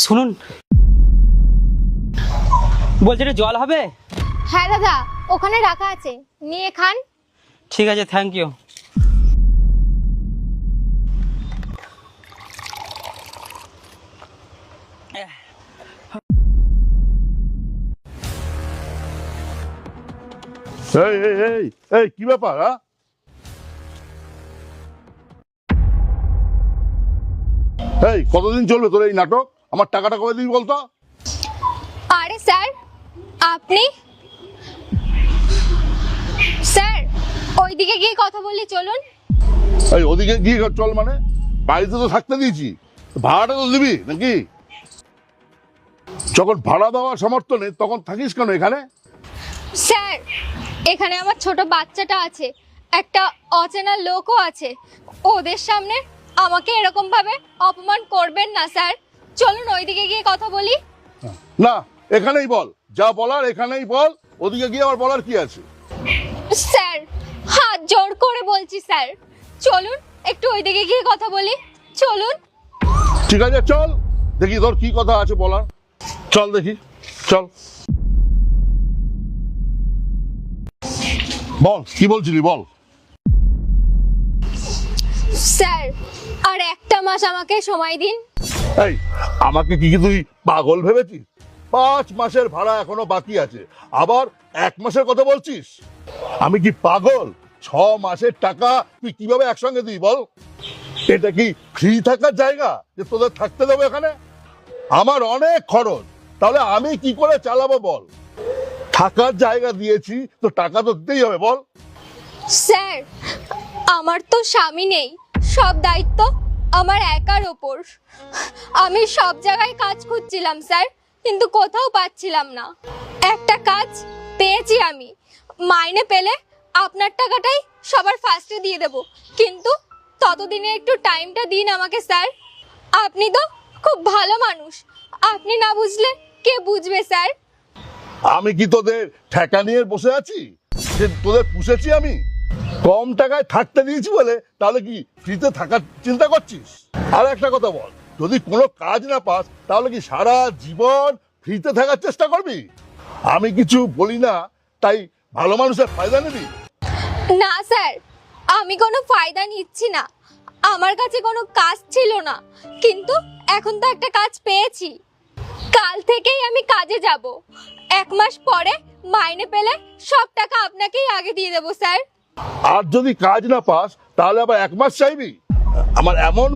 শুনুন, বলছি এটা জল হবে? হ্যাঁ দাদা, ওখানে রাখা আছে, নিয়ে খান। ঠিক আছে, থ্যাংক ইউ। এই এই এই এই কি ব্যাপার? এই কতদিন চলবে তোর এই নাটক? আমার টাকাটা কবে দিবি বলতো? আরে স্যার, আপনি স্যার ওইদিকে গিয়ে কথা বলি, চলুন। এই ওদিকে গিয়ে চল মানে? বাড়িতে তো থাকতে দিয়েছি, ভাড়াটা তো দিবি নাকি? যখন ভাড়া দেওয়ার সামর্থ্য নেই তখন থাকিস কেন এখানে? স্যার, এখানে আমার ছোট বাচ্চাটা আছে, একটা অচেনা লোকও আছে, ওদের সামনে আমাকে এরকম ভাবে অপমান করবেন না স্যার। চলুন ওইদিকে গিয়ে কথা বলি। না, এখানেই বল, যা বলার এখানেই বল, ওদিকে গিয়ে আবার বলার কি আছে? স্যার, হাত জোড় করে বলছি স্যার, চলুন একটু ওইদিকে গিয়ে কথা বলি, চলুন। ঠিক আছে চল, দেখি তোর কি কথা আছে বলার। চল দেখি, চল বল, কি বলছিলি বল। স্যার, আর একটা মাস আমাকে সময় দিন। এই আমাকে কি তুই পাগল ভেবেছিস? 5 মাসের ভাড়া এখনো বাকি আছে, আবার 1 মাসের কথা বলছিস? আমি কি পাগল? 6 মাসের টাকা তুই কিভাবে একসঙ্গে দিই বল? এটা কি ফ্রি থাকার জায়গা যে তোদের থাকতে দেবো এখানে? আমার অনেক খরচ, তাহলে আমি কি করে চালাবো বল? থাকার জায়গা দিয়েছি তো টাকা তো দিতেই হবে বল। স্যার, আমার তো স্বামী নেই, সব দায়িত্ব আমার একার ওপর। আমি সব জায়গায় কাজ খুঁজছিলাম স্যার, কিন্তু কোথাও পাচ্ছিলাম না। একটা কাজ পেয়েছি আমি, মাইনে পেলে আপনার টাকাটাই সবার ফার্স্টে দিয়ে দেব, কিন্তু ততদিনে একটু টাইমটা দিন আমাকে স্যার। আপনি তো খুব ভালো মানুষ, আপনি না বুঝলে কে বুঝবে স্যার? আমি কি তোদের ঠেকা নিয়ে বসে আছি যে তোদের পুষেছি আমি? কম টাকায় থাকতে দিয়েছি বলে তাহলে কি ফ্রিতে থাকার চিন্তা করছিস? আর একটা কথা বল, যদি কোনো কাজ না পাস তাহলে কি সারা জীবন ফ্রিতে থাকার চেষ্টা করবি? আমি কিছু বলি না তাই ভালো মানুষের ফায়দা নিবি? না স্যার, আমি কোনো ফায়দা নিচ্ছি না, আমার কাছে কোনো কাজ ছিল না, কিন্তু এখন তো একটা কাজ পেয়েছি। কাল থেকেই আমি কাজে যাব, 1 মাস পরে মাইনে পেলে সব টাকা আপনাকেই আগে দিয়ে দেবো স্যার। আর যদি কাজ না পাস তাহলে আবার 1 মাস চাইবি? আমার এমন